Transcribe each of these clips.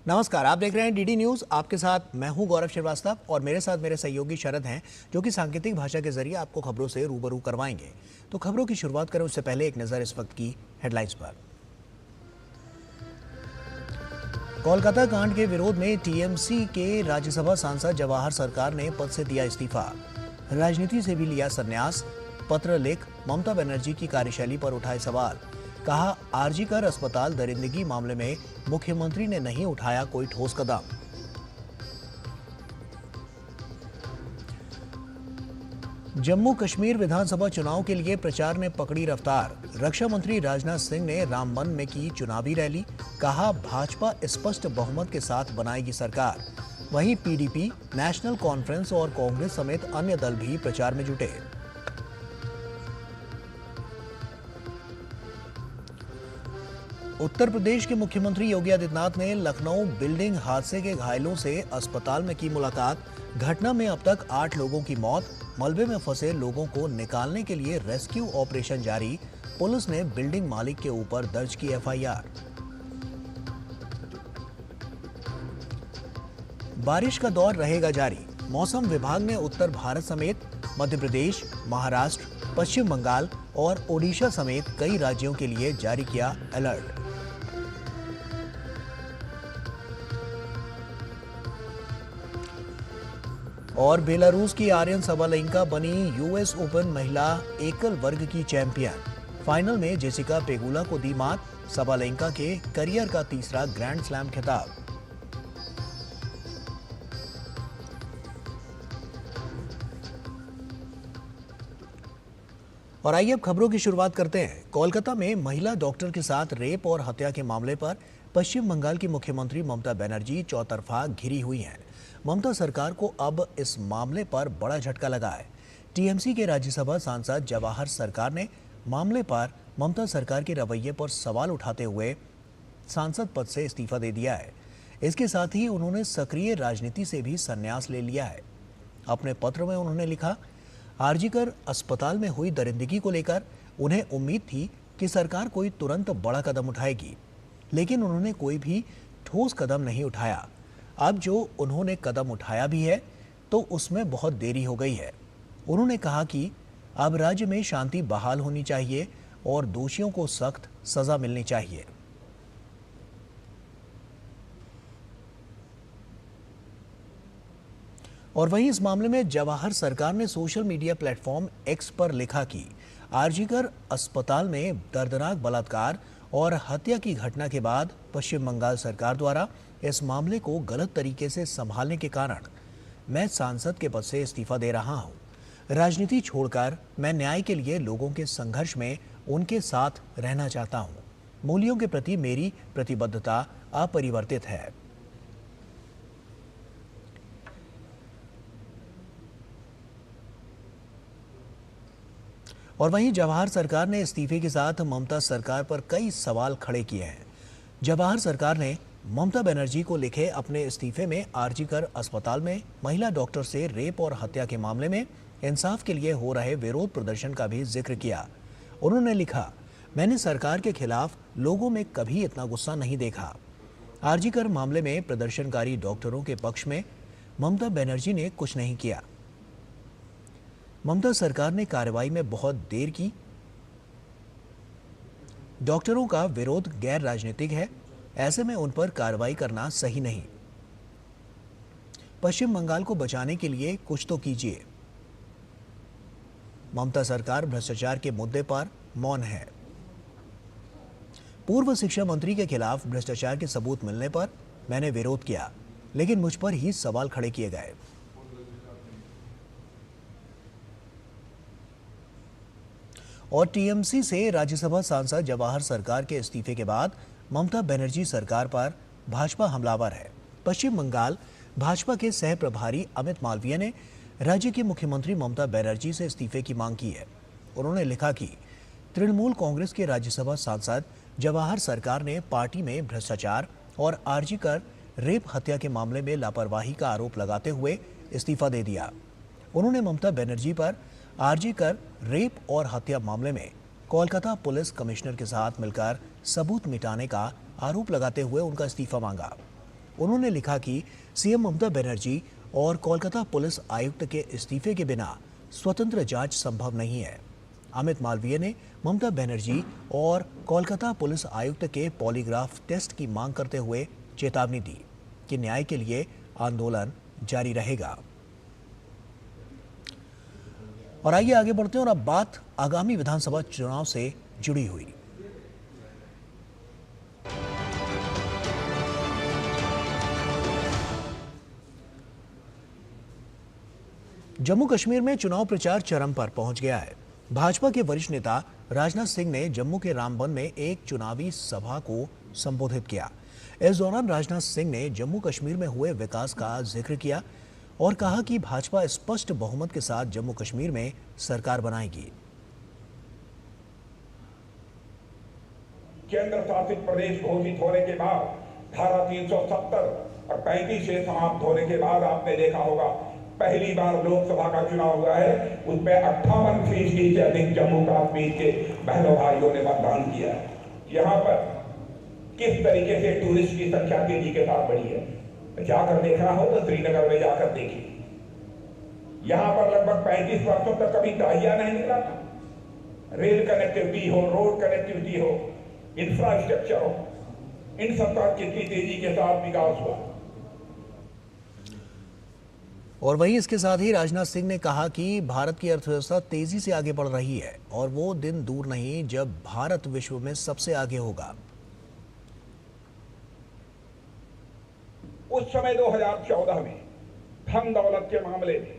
नमस्कार, आप देख रहे हैं डीडी न्यूज। आपके साथ मैं हूं गौरव श्रीवास्तव और मेरे साथ मेरे सहयोगी शरद हैं, जो कि सांकेतिक भाषा के जरिए आपको खबरों से रूबरू करवाएंगे। तो खबरों की शुरुआत करें उससे पहले एक नजर इस वक्त की हेडलाइंस पर। कोलकाता कांड के विरोध में टीएमसी के राज्यसभा सांसद जवाहर सरकार ने पद से दिया इस्तीफा। राजनीति से भी लिया संन्यास। पत्र लिख ममता बनर्जी की कार्यशैली पर उठाए सवाल। कहा, आरजी कर अस्पताल दरिंदगी मामले में मुख्यमंत्री ने नहीं उठाया कोई ठोस कदम। जम्मू कश्मीर विधानसभा चुनाव के लिए प्रचार ने पकड़ी रफ्तार। रक्षा मंत्री राजनाथ सिंह ने रामबन में की चुनावी रैली। कहा, भाजपा स्पष्ट बहुमत के साथ बनाएगी सरकार। वहीं पीडीपी, नेशनल कॉन्फ्रेंस और कांग्रेस समेत अन्य दल भी प्रचार में जुटे। उत्तर प्रदेश के मुख्यमंत्री योगी आदित्यनाथ ने लखनऊ बिल्डिंग हादसे के घायलों से अस्पताल में की मुलाकात। घटना में अब तक 8 लोगों की मौत। मलबे में फंसे लोगों को निकालने के लिए रेस्क्यू ऑपरेशन जारी। पुलिस ने बिल्डिंग मालिक के ऊपर दर्ज की एफआईआर। बारिश का दौर रहेगा जारी। मौसम विभाग ने उत्तर भारत समेत मध्य प्रदेश, महाराष्ट्र, पश्चिम बंगाल और ओडिशा समेत कई राज्यों के लिए जारी किया अलर्ट। और बेलारूस की आर्यन सबालेंका बनी यूएस ओपन महिला एकल वर्ग की चैंपियन। फाइनल में जेसिका पेगुला को दी मात। सबालेंका के करियर का तीसरा ग्रैंड स्लैम खिताब। और आइए अब खबरों की शुरुआत करते हैं। कोलकाता में महिला डॉक्टर के साथ रेप और हत्या के मामले पर पश्चिम बंगाल की मुख्यमंत्री ममता बनर्जी चौतरफा घिरी हुई हैं। ममता सरकार को अब इस मामले पर बड़ा झटका लगा है। टीएमसी के राज्यसभा सांसद जवाहर सरकार ने मामले पर ममता सरकार के रवैये पर सवाल उठाते हुए सांसद पद से इस्तीफा दे दिया है। इसके साथ ही उन्होंने सक्रिय राजनीति से भी संन्यास ले लिया है। अपने पत्र में उन्होंने लिखा, आरजी कर अस्पताल में हुई दरिंदगी को लेकर उन्हें उम्मीद थी कि सरकार कोई तुरंत बड़ा कदम उठाएगी, लेकिन उन्होंने कोई भी ठोस कदम नहीं उठाया। अब जो उन्होंने कदम उठाया भी है तो उसमें बहुत देरी हो गई है। उन्होंने कहा कि अब राज्य में शांति बहाल होनी चाहिए और दोषियों को सख्त सजा मिलनी चाहिए। और वहीं इस मामले में जवाहर सरकार ने सोशल मीडिया प्लेटफॉर्म एक्स पर लिखा कि आरजी कर अस्पताल में दर्दनाक बलात्कार और हत्या की घटना के बाद पश्चिम बंगाल सरकार द्वारा इस मामले को गलत तरीके से संभालने के कारण मैं सांसद के पद से इस्तीफा दे रहा हूं। राजनीति छोड़कर मैं न्याय के लिए लोगों के संघर्ष में उनके साथ रहना चाहता हूं। मूल्यों के प्रति मेरी प्रतिबद्धता अपरिवर्तित है। और वहीं जवाहर सरकार ने इस्तीफे के साथ ममता सरकार पर कई सवाल खड़े किए हैं। जवाहर सरकार ने ममता बनर्जी को लिखे अपने इस्तीफे में आरजी कर अस्पताल में महिला डॉक्टर से रेप और हत्या के मामले में इंसाफ के लिए हो रहे विरोध प्रदर्शन का भी जिक्र किया। उन्होंने लिखा, मैंने सरकार के खिलाफ लोगों में कभी इतना गुस्सा नहीं देखा। आरजी कर मामले में प्रदर्शनकारी डॉक्टरों के पक्ष में ममता बनर्जी ने कुछ नहीं किया। ममता सरकार ने कार्रवाई में बहुत देर की। डॉक्टरों का विरोध गैर राजनीतिक है, ऐसे में उन पर कार्रवाई करना सही नहीं। पश्चिम बंगाल को बचाने के लिए कुछ तो कीजिए। ममता सरकार भ्रष्टाचार के मुद्दे पर मौन है। पूर्व शिक्षा मंत्री के खिलाफ भ्रष्टाचार के सबूत मिलने पर मैंने विरोध किया, लेकिन मुझ पर ही सवाल खड़े किए गए। और टीएमसी से राज्यसभा सांसद जवाहर सरकार के इस्तीफे के बाद ममता बनर्जी सरकार पर भाजपा हमलावर है। पश्चिम बंगाल भाजपा के सह प्रभारी अमित मालवीय ने राज्य की मुख्यमंत्री ममता बनर्जी से इस्तीफे की मांग की है। उन्होंने लिखा कि तृणमूल कांग्रेस के राज्यसभा सांसद जवाहर सरकार ने पार्टी में भ्रष्टाचार और आरजी कर रेप हत्या के मामले में लापरवाही का आरोप लगाते हुए इस्तीफा दे दिया। उन्होंने ममता बनर्जी पर आरजी कर रेप और हत्या मामले में कोलकाता पुलिस कमिश्नर के साथ मिलकर सबूत मिटाने का आरोप लगाते हुए उनका इस्तीफा मांगा। उन्होंने लिखा कि सीएम ममता बनर्जी और कोलकाता पुलिस आयुक्त के इस्तीफे के बिना स्वतंत्र जांच संभव नहीं है। अमित मालवीय ने ममता बनर्जी और कोलकाता पुलिस आयुक्त के पॉलीग्राफ टेस्ट की मांग करते हुए चेतावनी दी कि न्याय के लिए आंदोलन जारी रहेगा। और आइए आगे बढ़ते हैं और अब बात आगामी विधानसभा चुनाव से जुड़ी हुई। जम्मू कश्मीर में चुनाव प्रचार चरम पर पहुंच गया है। भाजपा के वरिष्ठ नेता राजनाथ सिंह ने जम्मू के रामबन में एक चुनावी सभा को संबोधित किया। इस दौरान राजनाथ सिंह ने जम्मू कश्मीर में हुए विकास का जिक्र किया और कहा कि भाजपा स्पष्ट बहुमत के साथ जम्मू कश्मीर में सरकार बनाएगी। केंद्र शासित प्रदेश घोषित होने के बाद धारा 370 और 35 से समाप्त होने के बाद आपने देखा होगा पहली बार लोकसभा का चुनाव हुआ है, उसमें 58% से अधिक जम्मू कश्मीर के बहनों भाइयों ने मतदान किया है। यहाँ पर किस तरीके से टूरिस्ट की संख्या तेजी के साथ बढ़ी है, जाकर देखना हो तो श्रीनगर में जाकर देखिए। यहाँ पर लगभग 35 वर्षों तक कभी दाहिया नहीं निकला था। रेल कनेक्टिविटी हो, रोड कनेक्टिविटी हो, इंफ्रास्ट्रक्चर हो, इन सब का कितनी तेजी के साथ विकास हुआ। और वहीं इसके साथ ही राजनाथ सिंह ने कहा कि भारत की अर्थव्यवस्था तेजी से आगे बढ़ रही है और वो दिन दूर नहीं जब भारत विश्व में सबसे आगे होगा। उस समय 2014 में धन दौलत के मामले में,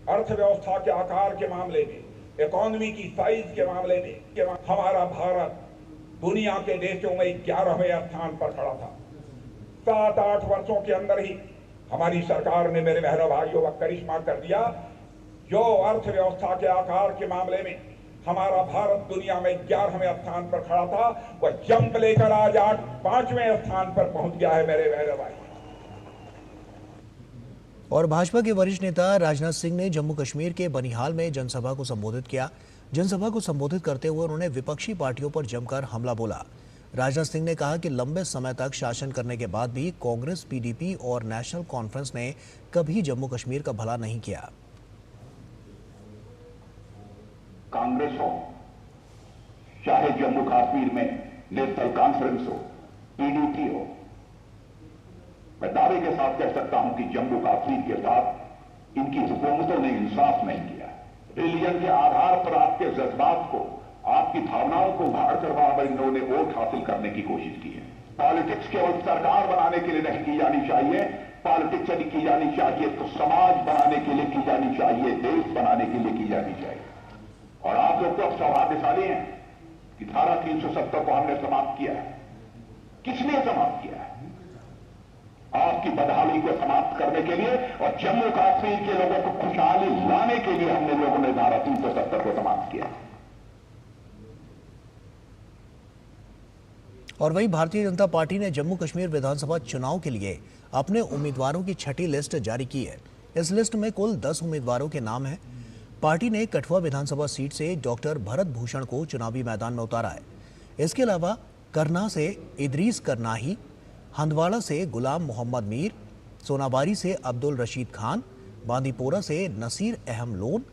अर्थव्यवस्था के आकार के मामले में, इकोनॉमी की साइज के मामले में हमारा भारत दुनिया के देशों में 11वें स्थान पर खड़ा था। 7-8 वर्षों के अंदर ही हमारी सरकार ने, मेरे बहनों भाइयों, का करिश्मा कर दिया। जो अर्थव्यवस्था के आकार के मामले में हमारा भारत दुनिया में 11वें स्थान पर खड़ा था, वह जंप लेकर आज 5वें स्थान पर पहुंच गया है, मेरे बहनों भाई। और भाजपा के वरिष्ठ नेता राजनाथ सिंह ने जम्मू कश्मीर के बनिहाल में जनसभा को संबोधित किया। जनसभा को संबोधित करते हुए उन्होंने विपक्षी पार्टियों पर जमकर हमला बोला। राजनाथ सिंह ने कहा कि लंबे समय तक शासन करने के बाद भी कांग्रेस, पीडीपी और नेशनल कॉन्फ्रेंस ने कभी जम्मू कश्मीर का भला नहीं किया। कांग्रेस हो, चाहे जम्मू कश्मीर में नेशनल कॉन्फ्रेंस हो, पीडीपी हो, मैं दावे के साथ कह सकता हूं कि जम्मू कश्मीर के साथ इनकी हुकूमतों ने इंसाफ नहीं किया। रिलीजन के आधार पर आपके जज्बात को, आपकी भावनाओं को उभार कर वहां पर इन्होंने वोट हासिल करने की कोशिश की है। पॉलिटिक्स केवल सरकार बनाने के लिए नहीं की जानी चाहिए, पॉलिटिक्स यदि की जानी चाहिए तो समाज बनाने के लिए की जानी चाहिए, देश बनाने के लिए की जानी चाहिए। और आप लोग तो अब सौभाग्यशाली हैं कि धारा 370 को हमने समाप्त किया है। किसने समाप्त किया है? आपकी बदहाली को समाप्त करने के लिए और जम्मू कश्मीर के लोगों को खुशहाली लाने के लिए हमने लोगों ने धारा 370 को समाप्त किया। और वहीं भारतीय जनता पार्टी ने जम्मू कश्मीर विधानसभा चुनाव के लिए अपने उम्मीदवारों की छठी लिस्ट जारी की है। इस लिस्ट में कुल 10 उम्मीदवारों के नाम हैं। पार्टी ने कठुआ विधानसभा सीट से डॉक्टर भरत भूषण को चुनावी मैदान में उतारा है। इसके अलावा करना से इदरीस करनाही, हंदवाड़ा से गुलाम मोहम्मद मीर, सोनाबारी से अब्दुल रशीद खान, बांदीपोरा से नसीर अहम लोन,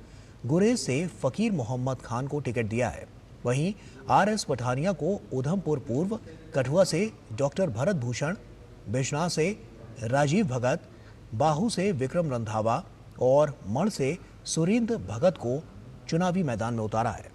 गुरेज से फकीर मोहम्मद खान को टिकट दिया है। वहीं आरएस पठानिया को उधमपुर पूर्व, कठुआ से डॉक्टर भरत भूषण, बिजनौर से राजीव भगत, बाहू से विक्रम रंधावा और मढ़ से सुरेंद्र भगत को चुनावी मैदान में उतारा है।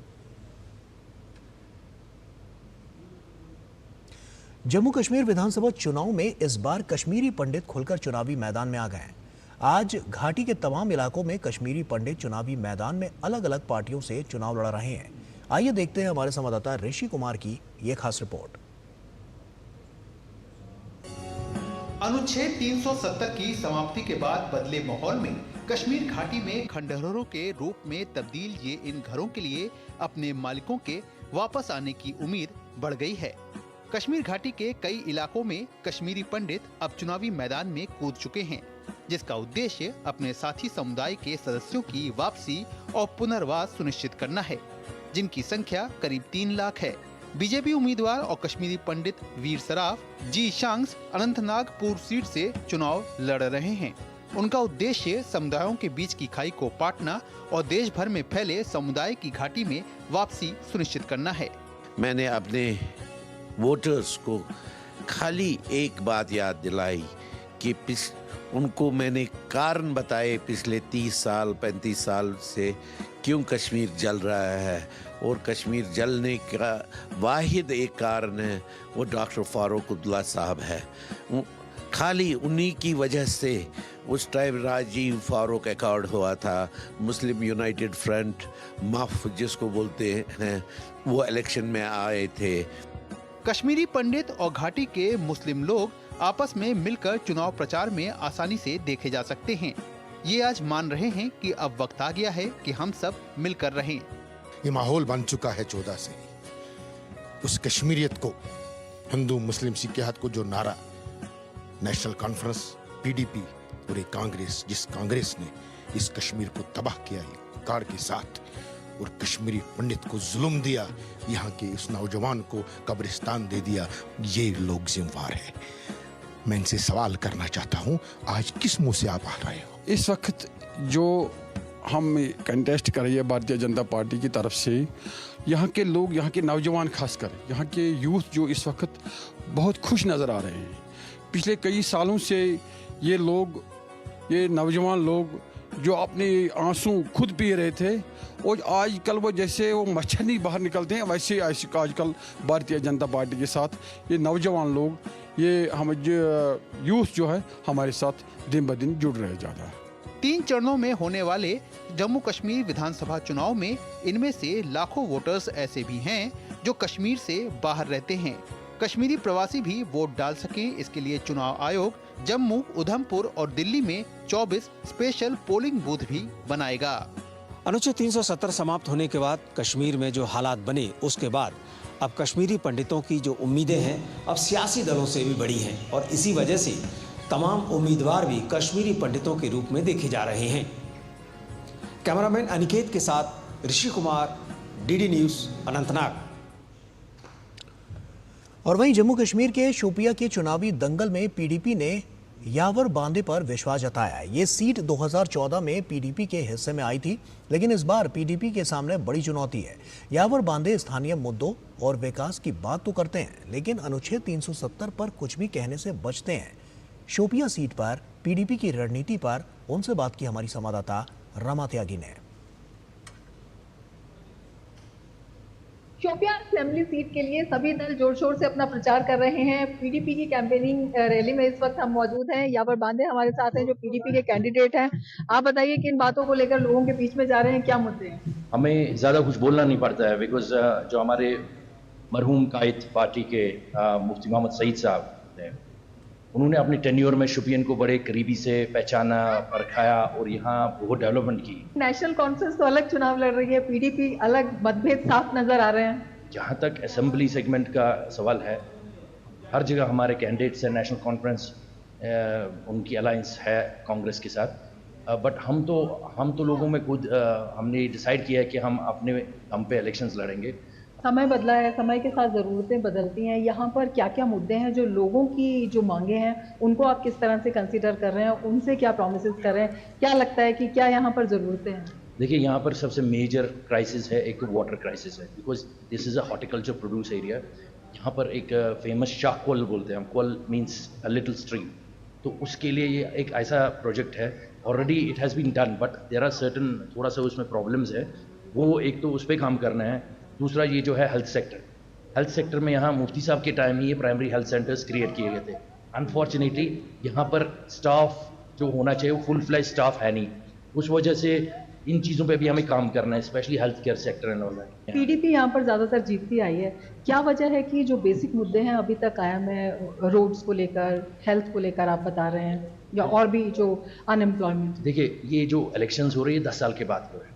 जम्मू कश्मीर विधानसभा चुनाव में इस बार कश्मीरी पंडित खुलकर चुनावी मैदान में आ गए हैं। आज घाटी के तमाम इलाकों में कश्मीरी पंडित चुनावी मैदान में अलग अलग पार्टियों से चुनाव लड़ रहे हैं। आइए देखते हैं हमारे संवाददाता ऋषि कुमार की ये खास रिपोर्ट। अनुच्छेद 370 की समाप्ति के बाद बदले माहौल में कश्मीर घाटी में खंडहरों के रूप में तब्दील ये इन घरों के लिए अपने मालिकों के वापस आने की उम्मीद बढ़ गई है। कश्मीर घाटी के कई इलाकों में कश्मीरी पंडित अब चुनावी मैदान में कूद चुके हैं, जिसका उद्देश्य अपने साथी समुदाय के सदस्यों की वापसी और पुनर्वास सुनिश्चित करना है, जिनकी संख्या करीब 3 लाख है। बीजेपी उम्मीदवार और कश्मीरी पंडित वीर सराफ जी शांग्स अनंतनाग पूर्व सीट से चुनाव लड़ रहे हैं। उनका उद्देश्य समुदायों के बीच की खाई को पाटना और देश भर में फैले समुदाय की घाटी में वापसी सुनिश्चित करना है। मैंने अपने वोटर्स को खाली एक बात याद दिलाई कि उनको मैंने कारण बताए पिछले 30 साल 35 साल से क्यों कश्मीर जल रहा है, और कश्मीर जलने का वाहिद एक कारण है वो डॉक्टर फारूक अब्दुल्ला साहब है। खाली उन्हीं की वजह से उस टाइम राजीव फारूक अकॉर्ड हुआ था, मुस्लिम यूनाइटेड फ्रंट मफ जिसको बोलते हैं, वो इलेक्शन में आए थे। कश्मीरी पंडित और घाटी के मुस्लिम लोग आपस में मिलकर चुनाव प्रचार में आसानी से देखे जा सकते हैं। ये आज मान रहे हैं कि अब वक्त आ गया है कि हम सब मिलकर रहें। ये माहौल बन चुका है 14 से उस कश्मीरियत को, हिंदू मुस्लिम सियाहत को जो नारा नेशनल कॉन्फ्रेंस पीडीपी और एक कांग्रेस, जिस कांग्रेस ने इस कश्मीर को तबाह किया है कार के साथ, और कश्मीरी पंडित को जुल्म दिया, यहाँ के इस नौजवान को कब्रिस्तान दे दिया, ये लोग जिम्मेवार है। मैं इनसे सवाल करना चाहता हूँ, आज किस मुंह से आप आ रहे हो? इस वक्त जो हम कंटेस्ट कर रही है भारतीय जनता पार्टी की तरफ से, यहाँ के लोग, यहाँ के नौजवान खासकर, यहाँ के यूथ जो इस वक्त बहुत खुश नज़र आ रहे हैं। पिछले कई सालों से ये लोग, ये नौजवान लोग जो अपने आंसू खुद पी रहे थे, और आजकल वो जैसे वो मच्छर नहीं बाहर निकलते हैं, वैसे आजकल भारतीय जनता पार्टी के साथ ये नौजवान लोग, ये हम यूथ जो है हमारे साथ दिन ब दिन जुड़ रहे ज़्यादा। 3 चरणों में होने वाले जम्मू कश्मीर विधानसभा चुनाव में इनमें से लाखों वोटर्स ऐसे भी हैं जो कश्मीर से बाहर रहते हैं। कश्मीरी प्रवासी भी वोट डाल सकें, इसके लिए चुनाव आयोग जम्मू, उधमपुर और दिल्ली में 24 स्पेशल पोलिंग बूथ भी बनाएगा। अनुच्छेद 370 समाप्त होने के बाद कश्मीर में जो हालात बने, उसके बाद अब कश्मीरी पंडितों की जो उम्मीदें हैं अब सियासी दलों से भी बड़ी हैं, और इसी वजह से तमाम उम्मीदवार भी कश्मीरी पंडितों के रूप में देखे जा रहे हैं। कैमरामैन अनिकेत के साथ ऋषि कुमार, डीडी न्यूज़, अनंतनाग। और वहीं जम्मू कश्मीर के शोपिया के चुनावी दंगल में पीडीपी ने यावर बांदे पर विश्वास जताया। ये सीट 2014 में पीडीपी के हिस्से में आई थी, लेकिन इस बार पीडीपी के सामने बड़ी चुनौती है। यावर बांदे स्थानीय मुद्दों और विकास की बात तो करते हैं, लेकिन अनुच्छेद 370 पर कुछ भी कहने से बचते हैं। शोपिया सीट पर पीडीपी की रणनीति पर उनसे बात की हमारी संवाददाता रमा त्यागी ने। शोपियां असेंबली सीट के लिए सभी दल जोर शोर से अपना प्रचार कर रहे हैं। पीडीपी की कैंपेनिंग रैली में इस वक्त हम मौजूद हैं। यावर बांदे हमारे साथ हैं जो पीडीपी के कैंडिडेट हैं। आप बताइए कि इन बातों को लेकर लोगों के बीच में जा रहे हैं, क्या मुद्दे हैं? हमें ज़्यादा कुछ बोलना नहीं पड़ता है, बिकॉज जो हमारे मरहूम कायद पार्टी के मुफ्ती मोहम्मद सईद साहब हैं, उन्होंने अपने टेन्योर में शोपियन को बड़े करीबी से पहचाना, परखाया और यहाँ बहुत डेवलपमेंट की। नेशनल कॉन्फ्रेंस तो अलग चुनाव लड़ रही है, पीडीपी अलग, मतभेद साफ नजर आ रहे हैं। जहाँ तक असेंबली सेगमेंट का सवाल है, हर जगह हमारे कैंडिडेट्स हैं। नेशनल कॉन्फ्रेंस उनकी अलायंस है कांग्रेस के साथ, बट हम तो लोगों में खुद हमने डिसाइड किया है कि हम अपने दम पे इलेक्शंस लड़ेंगे। समय बदला है, समय के साथ ज़रूरतें बदलती हैं। यहाँ पर क्या क्या मुद्दे हैं जो लोगों की जो मांगे हैं उनको आप किस तरह से कंसीडर कर रहे हैं, उनसे क्या प्रॉमिसेस कर रहे हैं? क्या लगता है कि क्या यहाँ पर ज़रूरतें हैं? देखिए, यहाँ पर सबसे मेजर क्राइसिस है, एक वाटर क्राइसिस है, because this is a horticulture produce area. यहाँ पर एक फेमस शाह कोल बोलते हैं हम, Kol means a little stream, तो उसके लिए ये एक ऐसा प्रोजेक्ट है। Already it has been done, but there are certain थोड़ा सा उसमें प्रॉब्लम्स है, वो एक तो उस पर काम करना है। दूसरा ये जो है हेल्थ सेक्टर में यहाँ मुफ्ती साहब के टाइम ही ये प्राइमरी हेल्थ सेंटर्स क्रिएट किए गए थे। अनफॉर्चुनेटली यहाँ पर स्टाफ जो होना चाहिए वो फुल फ्लैश स्टाफ है नहीं, उस वजह से इन चीज़ों पे भी हमें काम करना है, specially health care sector and all that. PDP यहाँ पर ज़्यादातर जीतती आई है, क्या वजह है कि जो बेसिक मुद्दे हैं अभी तक कायम है? रोड्स को लेकर, हेल्थ को लेकर आप बता रहे हैं, या और भी जो अनएम्प्लॉयमेंट? देखिए, ये जो इलेक्शंस हो रही है 10 साल के बाद हो रहे हैं,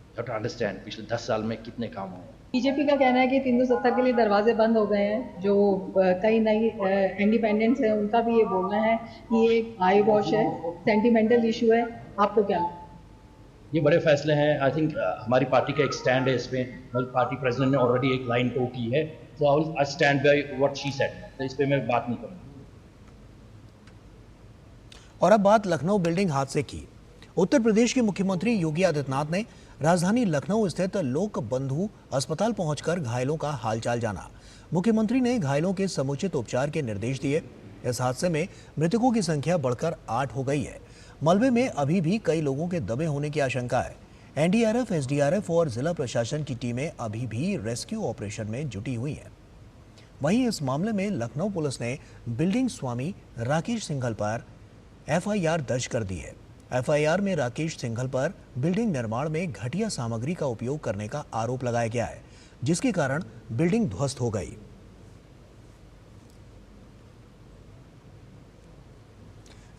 यू हैव टू अंडरस्टैंड पिछले 10 साल में कितने काम हुए। बीजेपी का कहना है कि 370 के लिए दरवाजे बंद हो गए हैं। जो कई नई इंडिपेंडेंट्स हैं उनका भी ये बोलना है कि ये आई वॉश है, सेंटिमेंटल इशू है। आपको क्या लगता है? ये बड़े फैसले हैं। आई थिंक हमारी पार्टी का एक स्टैंड है इसमें। पार्टी प्रेसिडेंट ने ऑलरेडी एक लाइन टो की है So I stand by what she said. तो इस पे मैं बात नहीं करूँगा। और अब बात लखनऊ बिल्डिंग हादसे की। उत्तर प्रदेश के मुख्यमंत्री योगी आदित्यनाथ ने राजधानी लखनऊ स्थित लोक बंधु अस्पताल पहुंचकर घायलों का हालचाल जाना। मुख्यमंत्री ने घायलों के समुचित उपचार के निर्देश दिए। इस हादसे में मृतकों की संख्या बढ़कर 8 हो गई है। मलबे में अभी भी कई लोगों के दबे होने की आशंका है। एनडीआरएफ, एसडीआरएफ और जिला प्रशासन की टीमें अभी भी रेस्क्यू ऑपरेशन में जुटी हुई हैं। वहीं इस मामले में लखनऊ पुलिस ने बिल्डिंग स्वामी राकेश सिंघल पर एफआईआर दर्ज कर दी है। एफआईआर में राकेश सिंघल पर बिल्डिंग निर्माण में घटिया सामग्री का उपयोग करने का आरोप लगाया गया है, जिसके कारण बिल्डिंग ध्वस्त हो गई।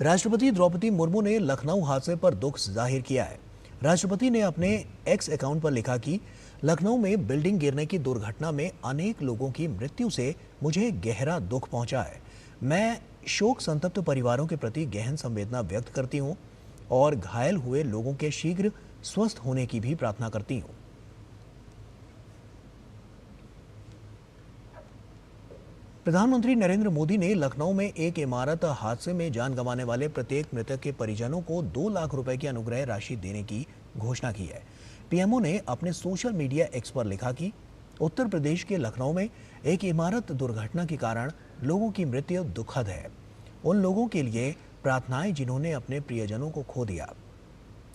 राष्ट्रपति द्रौपदी मुर्मू ने लखनऊ हादसे पर दुख जाहिर किया है। राष्ट्रपति ने अपने एक्स अकाउंट पर लिखा कि लखनऊ में बिल्डिंग गिरने की दुर्घटना में अनेक लोगों की मृत्यु से मुझे गहरा दुख पहुंचा है। मैं शोक संतप्त परिवारों के प्रति गहन संवेदना व्यक्त करती हूं और घायल हुए लोगों के शीघ्र स्वस्थ होने की भी प्रार्थना करती हूं। प्रधानमंत्री नरेंद्र मोदी ने लखनऊ में एक इमारत हादसे में जान गंवाने वाले प्रत्येक मृतक के परिजनों को 2 लाख रुपए की अनुग्रह राशि देने की घोषणा की है। पीएमओ ने अपने सोशल मीडिया एक्स पर लिखा कि उत्तर प्रदेश के लखनऊ में एक इमारत दुर्घटना के कारण लोगों की मृत्यु दुखद है। उन लोगों के लिए प्रार्थनाएं जिन्होंने अपने प्रियजनों को खो दिया।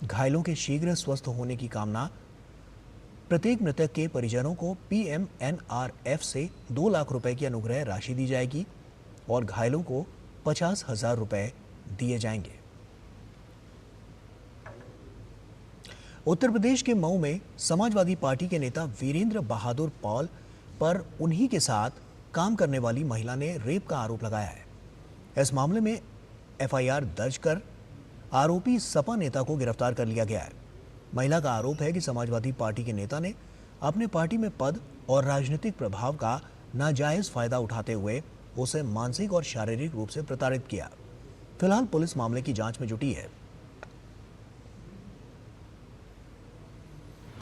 घायलों के शीघ्र स्वस्थ होने की कामना। प्रत्येक मृतक के परिजनों को पीएमएनआरएफ से 2 लाख रुपए की अनुग्रह राशि दी जाएगी और घायलों को 50,000 रुपए दिए जाएंगे। उत्तर प्रदेश के मऊ में समाजवादी पार्टी के नेता वीरेंद्र बहादुर पॉल पर उन्हीं के साथ काम करने वाली महिला ने रेप का आरोप लगाया है। इस मामले में एफआईआर दर्ज कर आरोपी सपा नेता को गिरफ्तार कर लिया गया है। महिला का आरोप है कि समाजवादी पार्टी के नेता ने अपने पार्टी में पद और राजनीतिक प्रभाव का नाजायज फायदा उठाते हुए उसे मानसिक और शारीरिक रूप से प्रताड़ित किया। फिलहाल पुलिस मामले की जांच में जुटी है।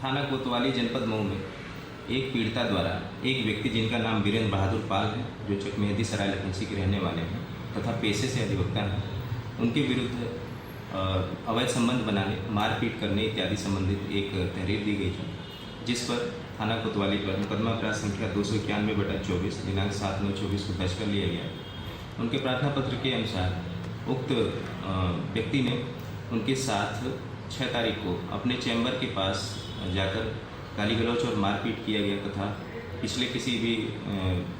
थाना कोतवाली जनपद मऊ में एक पीड़िता द्वारा एक व्यक्ति जिनका नाम वीरेंद्र बहादुर पाल है, जो चकमेहदी सराय लखनसी के रहने वाले हैं तथा पेशे से अधिवक्ता हैं, उनके विरुद्ध अवैध संबंध बनाने, मारपीट करने इत्यादि संबंधित एक तहरीर दी गई थी, जिस पर थाना कोतवाली पर मुकदमा अपराध संख्या 291/24 दिनांक 7/9/24 को दर्ज कर लिया गया। उनके प्रार्थना पत्र के अनुसार उक्त व्यक्ति ने उनके साथ 6 तारीख को अपने चैम्बर के पास जाकर गाली गलौच और मारपीट किया गया तथा पिछले किसी भी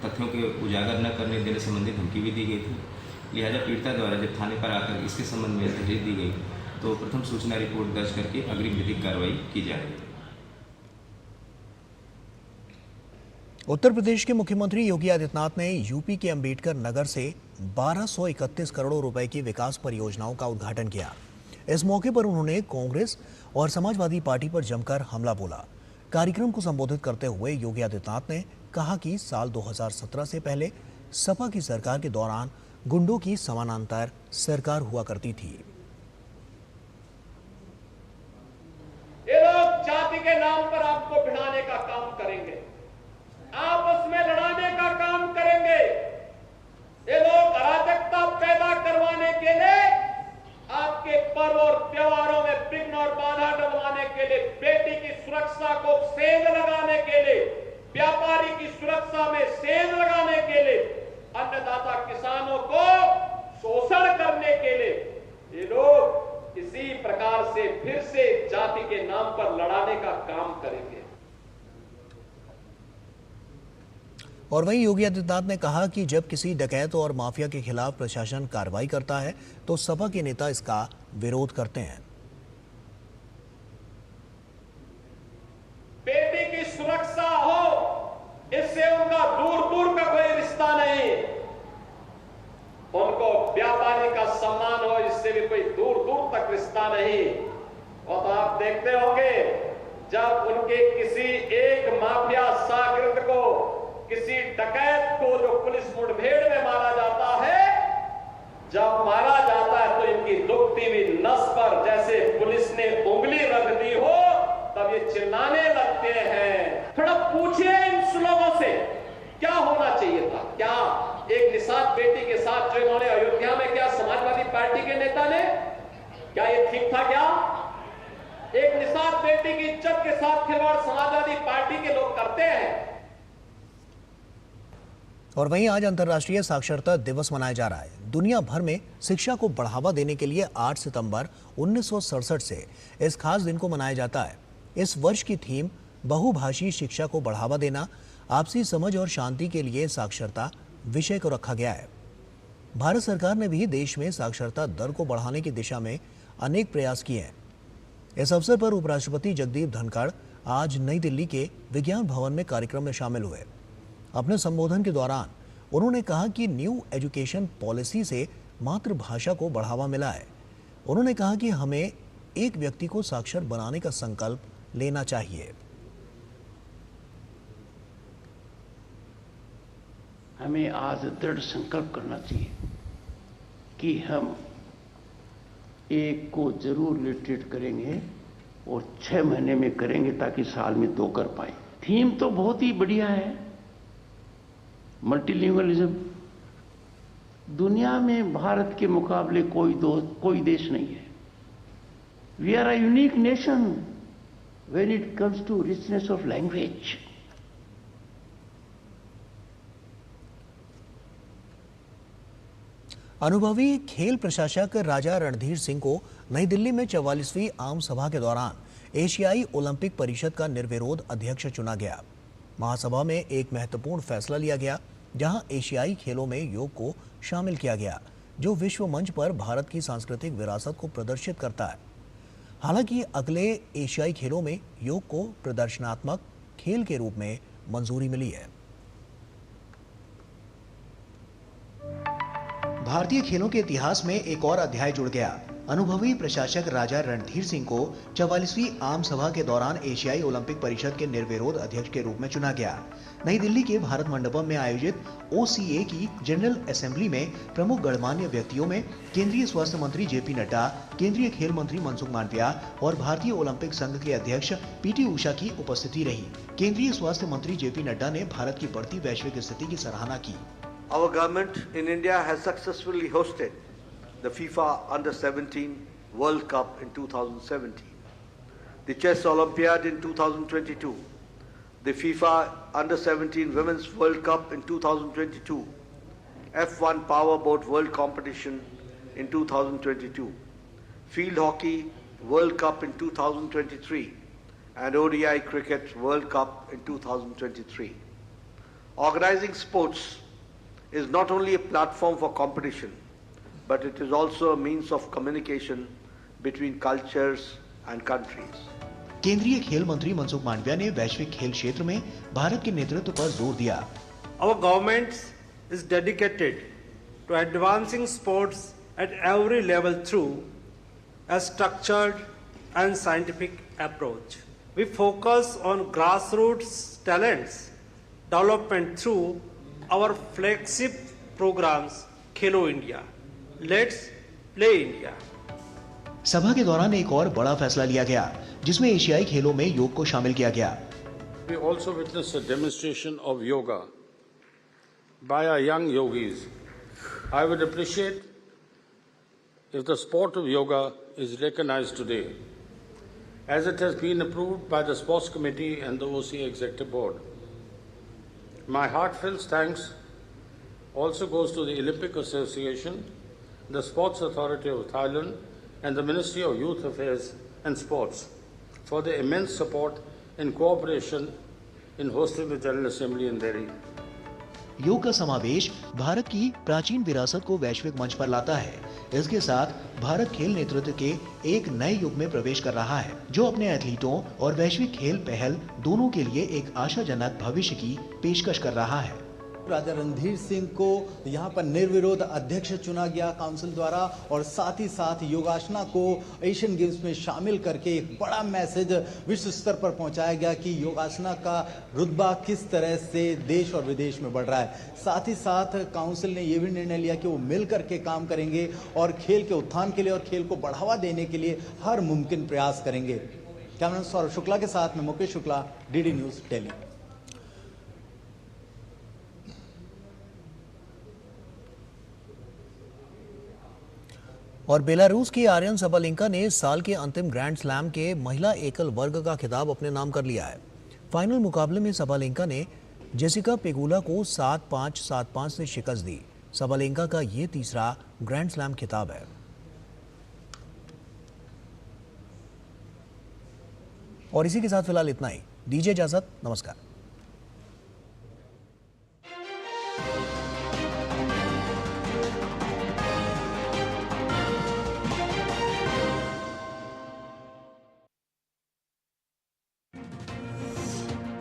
तथ्यों के उजागर न करने देने संबंधी धमकी भी दी गई थी। लिहाजा पीड़िता द्वारा जब थाने पर आकर इसके संबंध में तहरीर दी गई तो प्रथम सूचना रिपोर्ट दर्ज करके अग्रिम विधिक कार्रवाई की जा रही है। उत्तर प्रदेश के मुख्यमंत्री योगी आदित्यनाथ ने यूपी के अंबेडकर नगर से 1231 करोड़ रुपए की विकास परियोजनाओं का उद्घाटन किया। इस मौके पर उन्होंने कांग्रेस और समाजवादी पार्टी पर जमकर हमला बोला। कार्यक्रम को संबोधित करते हुए योगी आदित्यनाथ ने कहा कि साल 2017 से पहले सपा की सरकार के दौरान गुंडों की समानांतर सरकार हुआ करती थी। ये लोग जाति के नाम पर आपको भिड़ाने का काम करेंगे, आपस में लड़ाने का काम करेंगे। ये लोग अराजकता पैदा करवाने के लिए, आपके पर्व और त्योहारों में विघ्न और बाधा डलवाने के लिए, बेटी की सुरक्षा को सेंध लगाने के लिए, व्यापारी की सुरक्षा में सेंध लगाने के लिए, अन्नदाता किसानों को शोषण करने के लिए ये लोग इसी प्रकार से फिर से जाति के नाम पर लड़ाने का काम करेंगे। और वहीं योगी आदित्यनाथ ने कहा कि जब किसी डकैत और माफिया के खिलाफ प्रशासन कार्रवाई करता है तो सपा के नेता इसका विरोध करते हैं। बेटी की सुरक्षा हो, इससे उनका दूर दूर का कोई रिश्ता नहीं। उनको व्यापारी का सम्मान हो, इससे भी कोई दूर दूर तक रिश्ता नहीं। और तो आप देखते होंगे जब उनके किसी एक माफिया शागिर्द को, किसी डकैत को जो पुलिस मुठभेड़ में मारा जाता है, जब मारा जाता है तो इनकी दुखती हुई नस पर जैसे पुलिस ने उंगली रख दी हो, तब ये चिल्लाने लगते हैं। थोड़ा पूछिए इन लोगों से क्या पार्टी की इज्जत के साथ खिलवाड़ समाजवादी पार्टी के लोग करते हैं। और वहीं आज अंतर्राष्ट्रीय साक्षरता दिवस मनाया जा रहा है। दुनिया भर में शिक्षा को बढ़ावा देने के लिए 8 सितंबर 1967 से इस खास दिन को मनाया जाता है। इस वर्ष की थीम बहुभाषी शिक्षा को बढ़ावा देना, आपसी समझ और शांति के लिए साक्षरता विषय को रखा गया है। भारत सरकार ने भी देश में साक्षरता दर को बढ़ाने की दिशा में अनेक प्रयास किए हैं। इस अवसर पर उपराष्ट्रपति जगदीप धनखड़ आज नई दिल्ली के विज्ञान भवन में कार्यक्रम में शामिल हुए। अपने संबोधन के दौरान उन्होंने कहा कि न्यू एजुकेशन पॉलिसी से मातृभाषा को बढ़ावा मिला है। उन्होंने कहा कि हमें एक व्यक्ति को साक्षर बनाने का संकल्प लेना चाहिए। हमें आज दृढ़ संकल्प करना चाहिए कि हम एक को जरूर लिटरेट करेंगे और 6 महीने में करेंगे ताकि साल में 2 कर पाए। थीम तो बहुत ही बढ़िया है, मल्टीलिंगुअलिज्म। दुनिया में भारत के मुकाबले कोई देश नहीं है। We are a unique nation when it comes to richness of language. अनुभवी खेल प्रशासक राजा रणधीर सिंह को नई दिल्ली में 44वीं आम सभा के दौरान एशियाई ओलंपिक परिषद का निर्विरोध अध्यक्ष चुना गया। महासभा में एक महत्वपूर्ण फैसला लिया गया, जहां एशियाई खेलों में योग को शामिल किया गया, जो विश्व मंच पर भारत की सांस्कृतिक विरासत को प्रदर्शित करता है। हालांकि अगले एशियाई खेलों में योग को प्रदर्शनात्मक खेल के रूप में मंजूरी मिली है। भारतीय खेलों के इतिहास में एक और अध्याय जुड़ गया। अनुभवी प्रशासक राजा रणधीर सिंह को 44वीं आम सभा के दौरान एशियाई ओलंपिक परिषद के निर्विरोध अध्यक्ष के रूप में चुना गया। नई दिल्ली के भारत मंडपम में आयोजित OCA की जनरल असेंबली में प्रमुख गणमान्य व्यक्तियों में केंद्रीय स्वास्थ्य मंत्री JP नड्डा, केंद्रीय खेल मंत्री मनसुख मांडविया और भारतीय ओलंपिक संघ के अध्यक्ष PT उषा की उपस्थिति रही। केंद्रीय स्वास्थ्य मंत्री JP नड्डा ने भारत की बढ़ती वैश्विक स्थिति की सराहना की। Our government in India has successfully hosted the FIFA Under-17 World Cup in 2017, the Chess Olympiad in 2022, the FIFA Under-17 Women's World Cup in 2022, F1 Powerboat World Competition in 2022, Field Hockey World Cup in 2023, and ODI Cricket World Cup in 2023. Organizing sports is not only a platform for competition, but it is also a means of communication between cultures and countries. केंद्रीय खेल मंत्री मनसुख मांडविया ने वैश्विक खेल क्षेत्र में भारत के नेतृत्व पर जोर दिया। Our government is dedicated to advancing sports at every level through a structured and scientific approach. We focus on grassroots talents development through our flagship programs Khelo India, Let's Play India. सभा के दौरान एक और बड़ा फैसला लिया गया, जिसमें एशियाई खेलों में योग को शामिल किया गया। We also witnessed a demonstration of yoga by our young yogis. I would appreciate if the sport of yoga is recognized today, as it has been approved by the Sports Committee and the OCA Executive Board. My heartfelt thanks also goes to the Olympic Association, the Sports Authority of Thailand, and the Ministry of Youth Affairs and Sports for their immense support and cooperation in hosting the General Assembly in Delhi. योग का समावेश भारत की प्राचीन विरासत को वैश्विक मंच पर लाता है। इसके साथ भारत खेल नेतृत्व के एक नए युग में प्रवेश कर रहा है, जो अपने एथलीटों और वैश्विक खेल पहल दोनों के लिए एक आशाजनक भविष्य की पेशकश कर रहा है। राजा रणधीर सिंह को यहाँ पर निर्विरोध अध्यक्ष चुना गया काउंसिल द्वारा, और साथ ही साथ योगासना को एशियन गेम्स में शामिल करके एक बड़ा मैसेज विश्व स्तर पर पहुंचाया गया कि योगासना का रुतबा किस तरह से देश और विदेश में बढ़ रहा है। साथ ही साथ काउंसिल ने यह भी निर्णय लिया कि वो मिल करके काम करेंगे और खेल के उत्थान के लिए और खेल को बढ़ावा देने के लिए हर मुमकिन प्रयास करेंगे। कैमरामैन सौरभ शुक्ला के साथ में मुकेश शुक्ला, DD न्यूज, दिल्ली। और बेलारूस की आर्यन सबालेंका ने साल के अंतिम ग्रैंड स्लैम के महिला एकल वर्ग का खिताब अपने नाम कर लिया है। फाइनल मुकाबले में सबालेंका ने जेसिका पेगुला को 7-5, 7-5 से शिकस्त दी। सबालेंका का ये तीसरा ग्रैंड स्लैम खिताब है। और इसी के साथ फिलहाल इतना ही। दीजिए इजाजत, नमस्कार।